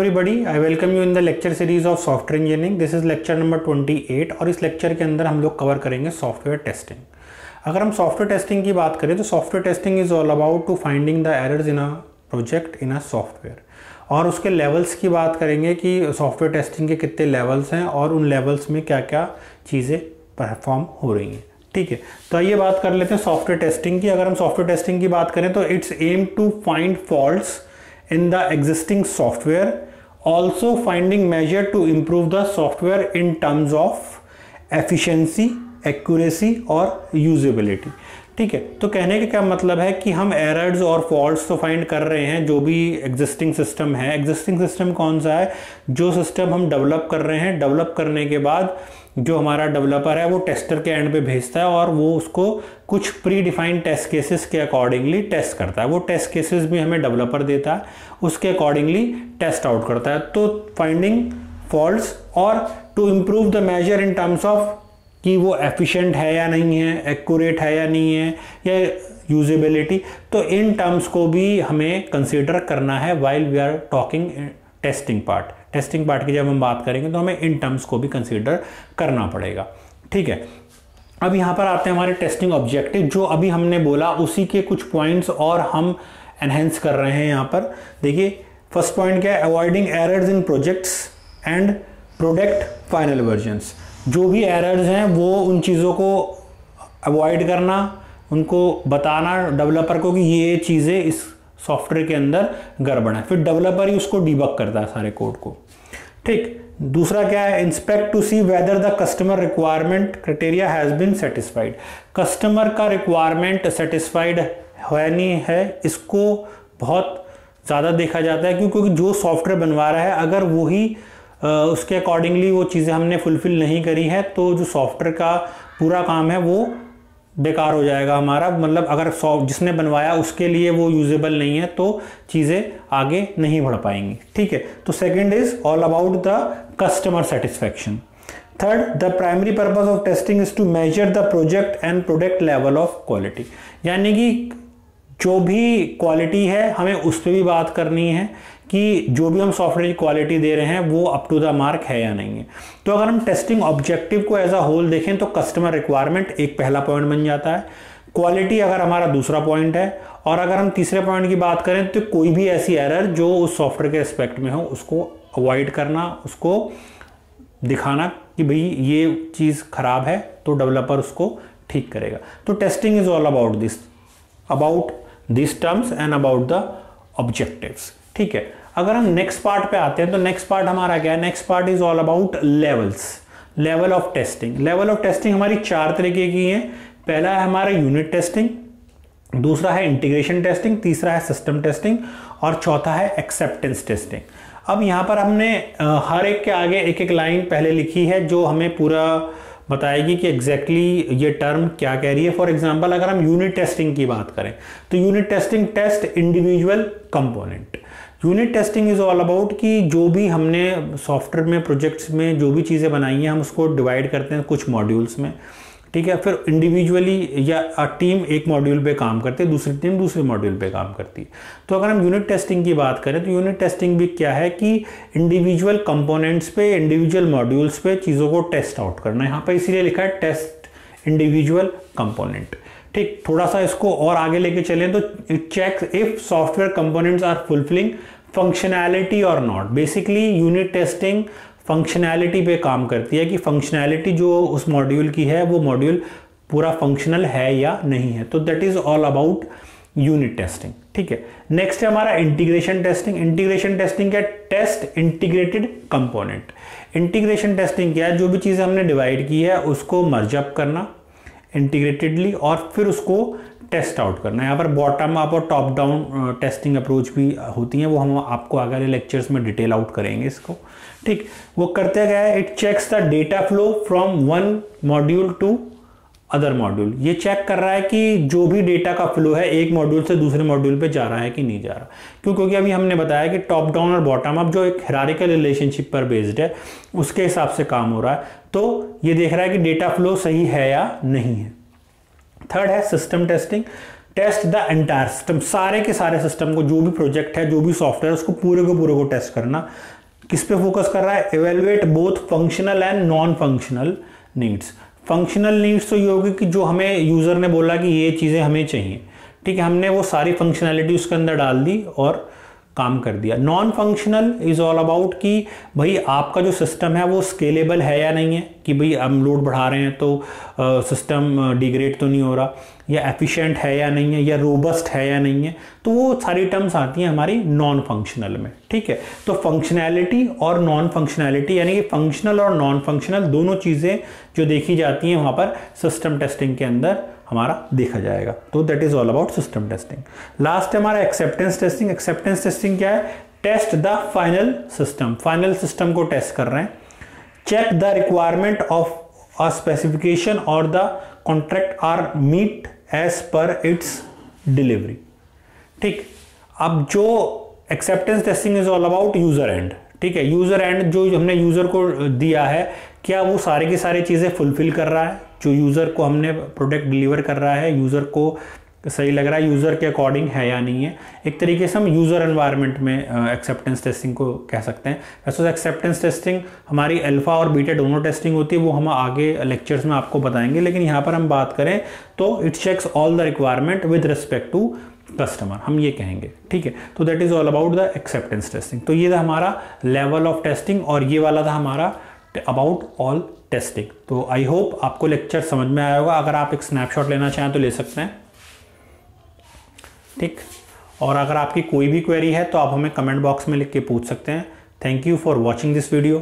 Everybody, I welcome you in the lecture series of software engineering. This is lecture number 28 और इस lecture के अंदर हम लोग कवर करेंगे सॉफ्टवेयर टेस्टिंग। अगर हम सॉफ्टवेयर टेस्टिंग की बात करें तो software testing is all about to finding the errors in a project in a software, और उसके लेवल्स की बात करेंगे कि सॉफ्टवेयर टेस्टिंग के कितने लेवल्स हैं और उन लेवल्स में क्या क्या चीज़ें परफॉर्म हो रही हैं। ठीक है, तो आइए बात कर लेते हैं सॉफ्टवेयर टेस्टिंग की। अगर हम सॉफ्टवेयर टेस्टिंग की बात करें तो it's aim to find faults in the existing software, also finding measure to improve the software in terms of efficiency, accuracy और usability। ठीक है, तो कहने का क्या मतलब है कि हम एरर्स और फॉल्ट्स तो फाइंड कर रहे हैं जो भी एग्जिस्टिंग सिस्टम है। एग्जिस्टिंग सिस्टम कौन सा है? जो सिस्टम हम डेवलप कर रहे हैं, डेवलप करने के बाद जो हमारा डेवलपर है वो टेस्टर के एंड पे भेजता है और वो उसको कुछ प्री डिफाइंड टेस्ट केसेस के अकॉर्डिंगली टेस्ट करता है। वो टेस्ट केसेस भी हमें डेवलपर देता है, उसके अकॉर्डिंगली टेस्ट आउट करता है। तो फाइंडिंग फॉल्ट्स और to improve the measure in terms of कि वो एफिशिएंट है या नहीं है, एक्यूरेट है या नहीं है, या यूजेबिलिटी, तो इन टर्म्स को भी हमें कंसीडर करना है while we are talking testing part. Testing part की जब हम बात करेंगे तो हमें इन टर्म्स को भी कंसीडर करना पड़ेगा। ठीक है, अब यहाँ पर आते हैं हमारे टेस्टिंग ऑब्जेक्टिव। जो अभी हमने बोला उसी के कुछ पॉइंट्स और हम एनहेंस कर रहे हैं यहाँ पर। देखिए, फर्स्ट पॉइंट क्या है? Avoiding errors in projects and product final versions. जो भी एरर्स हैं वो उन चीज़ों को अवॉइड करना, उनको बताना डेवलपर को कि ये चीज़ें इस सॉफ्टवेयर के अंदर गड़बड़ है, फिर डेवलपर ही उसको डिबग करता है सारे कोड को। ठीक, दूसरा क्या है? Inspect to see whether the customer requirement criteria has been satisfied. Customer का रिक्वायरमेंट सेटिस्फाइड है नहीं है, इसको बहुत ज़्यादा देखा जाता है क्योंकि जो सॉफ्टवेयर बनवा रहा है अगर वही उसके अकॉर्डिंगली वो चीज़ें हमने फुलफिल नहीं करी है तो जो सॉफ्टवेयर का पूरा काम है वो बेकार हो जाएगा हमारा। मतलब अगर जिसने बनवाया उसके लिए वो यूजेबल नहीं है तो चीज़ें आगे नहीं बढ़ पाएंगी। ठीक है, तो second is all about the customer satisfaction. Third, the primary purpose of testing is to measure the project and product level of quality. यानी कि जो भी क्वालिटी है हमें उस पर भी बात करनी है कि जो भी हम सॉफ्टवेयर की क्वालिटी दे रहे हैं वो अप टू द मार्क है या नहीं है। तो अगर हम टेस्टिंग ऑब्जेक्टिव को एज अ होल देखें तो कस्टमर रिक्वायरमेंट एक पहला पॉइंट बन जाता है, क्वालिटी अगर हमारा दूसरा पॉइंट है, और अगर हम तीसरे पॉइंट की बात करें तो कोई भी ऐसी एरर जो उस सॉफ्टवेयर के रिस्पेक्ट में हो उसको अवॉइड करना, उसको दिखाना कि भाई ये चीज़ खराब है तो डेवलपर उसको ठीक करेगा। तो testing is all about this terms and about the objectives. ठीक है, अगर हम नेक्स्ट पार्ट पे आते हैं तो नेक्स्ट पार्ट हमारा क्या है? Next part is all about levels, level of testing. Level of testing हमारी चार तरीके की है। पहला है हमारा यूनिट टेस्टिंग, दूसरा है इंटीग्रेशन टेस्टिंग, तीसरा है सिस्टम टेस्टिंग और चौथा है एक्सेप्टेंस टेस्टिंग। अब यहाँ पर हमने हर एक के आगे एक एक लाइन पहले लिखी है जो हमें पूरा बताएगी कि एग्जैक्टली ये टर्म क्या कह रही है। फॉर एग्जांपल अगर हम यूनिट टेस्टिंग की बात करें तो unit testing test individual component. Unit testing is all about कि जो भी हमने सॉफ्टवेयर में प्रोजेक्ट्स में जो भी चीज़ें बनाई हैं हम उसको डिवाइड करते हैं कुछ मॉड्यूल्स में। ठीक है, फिर इंडिविजुअली या टीम एक मॉड्यूल पे काम करती है, दूसरी टीम दूसरे मॉड्यूल पे काम करती है। तो अगर हम यूनिट टेस्टिंग की बात करें तो यूनिट टेस्टिंग भी क्या है कि इंडिविजुअल कंपोनेंट्स पे, इंडिविजुअल मॉड्यूल्स पे चीज़ों को टेस्ट आउट करना है। यहाँ पर इसीलिए लिखा है टेस्ट इंडिविजुअल कंपोनेंट। ठीक, थोड़ा सा इसको और आगे लेके चलें तो it checks if software components are fulfilling functionality और not. Basically unit testing functionality पे काम करती है कि फंक्शनैलिटी जो उस मॉड्यूल की है वो मॉड्यूल पूरा फंक्शनल है या नहीं है। तो that is all about unit testing. ठीक है, नेक्स्ट है हमारा इंटीग्रेशन टेस्टिंग। इंटीग्रेशन टेस्टिंग क्या? Test integrated component. Integration testing क्या है? जो भी चीज़ें हमने डिवाइड की है उसको मर्ज अप करना इंटीग्रेटेडली और फिर उसको टेस्ट आउट करना। यहाँ पर बॉटम अप और टॉप डाउन टेस्टिंग अप्रोच भी होती हैं, वो हम आपको आगे वाले लेक्चर्स में डिटेल आउट करेंगे इसको। ठीक, वो करते क्या है? It checks the data flow from one module to other module. ये चेक कर रहा है कि जो भी डेटा का फ्लो है एक मॉड्यूल से दूसरे मॉड्यूल पे जा रहा है कि नहीं जा रहा। क्यों? क्योंकि अभी हमने बताया कि टॉप डाउन और बॉटम अप जो एक हायरार्किकल रिलेशनशिप पर बेस्ड है उसके हिसाब से काम हो रहा है। तो ये देख रहा है कि डेटा फ्लो सही है या नहीं है। थर्ड है system testing. Test the entire system, सारे के सारे सिस्टम को, जो भी प्रोजेक्ट है जो भी सॉफ्टवेयर उसको पूरे को टेस्ट करना। किस पे फोकस कर रहा है, evaluate both functional and non functional needs. Functional needs तो ये होगी कि जो हमें यूज़र ने बोला कि ये चीज़ें हमें चाहिए, ठीक है, हमने वो सारी फंक्शनैलिटी उसके अंदर डाल दी और काम कर दिया। Non functional is all about कि भाई आपका जो सिस्टम है वो स्केलेबल है या नहीं है, कि भाई हम लोड बढ़ा रहे हैं तो सिस्टम डिग्रेड तो नहीं हो रहा, या एफिशिएंट है या नहीं है, या रोबस्ट है या नहीं है। तो वो सारी टर्म्स आती हैं हमारी नॉन फंक्शनल में, ठीक है। तो फंक्शनैलिटी और नॉन फंक्शनैलिटी यानी कि फंक्शनल और नॉन फंक्शनल दोनों चीज़ें जो देखी जाती हैं वहाँ पर सिस्टम टेस्टिंग के अंदर हमारा देखा जाएगा। तो that is all about system testing. Last है हमारा एक्सेप्टेंस टेस्टिंग। एक्सेप्टेंस टेस्टिंग क्या है, test the final system, final system को टेस्ट कर रहे हैं। Check the requirement of a specification और the contract are meet as per its delivery, ठीक। अब जो acceptance testing is all about user end, ठीक है, यूजर एंड जो हमने यूजर को दिया है क्या वो सारे की सारी चीज़ें फुलफिल कर रहा है, जो यूज़र को हमने प्रोडक्ट डिलीवर कर रहा है यूज़र को सही लग रहा है, यूज़र के अकॉर्डिंग है या नहीं है। एक तरीके से हम यूज़र एनवायरनमेंट में एक्सेप्टेंस टेस्टिंग को कह सकते हैं। वैसे एक्सेप्टेंस टेस्टिंग हमारी अल्फा और बीटा दोनों टेस्टिंग होती है, वो हम आगे लेक्चर्स में आपको बताएंगे, लेकिन यहाँ पर हम बात करें तो it checks all the requirement with respect to customer, हम ये कहेंगे, ठीक है। तो that is all about the acceptance testing. तो ये था हमारा लेवल ऑफ टेस्टिंग और ये वाला था हमारा अबाउट ऑल टेस्टिंग। तो आई होप आपको लेक्चर समझ में आया होगा। अगर आप एक स्नैपशॉट लेना चाहें तो ले सकते हैं, ठीक। और अगर आपकी कोई भी क्वेरी है तो आप हमें कमेंट बॉक्स में लिख के पूछ सकते हैं। Thank you for watching this video.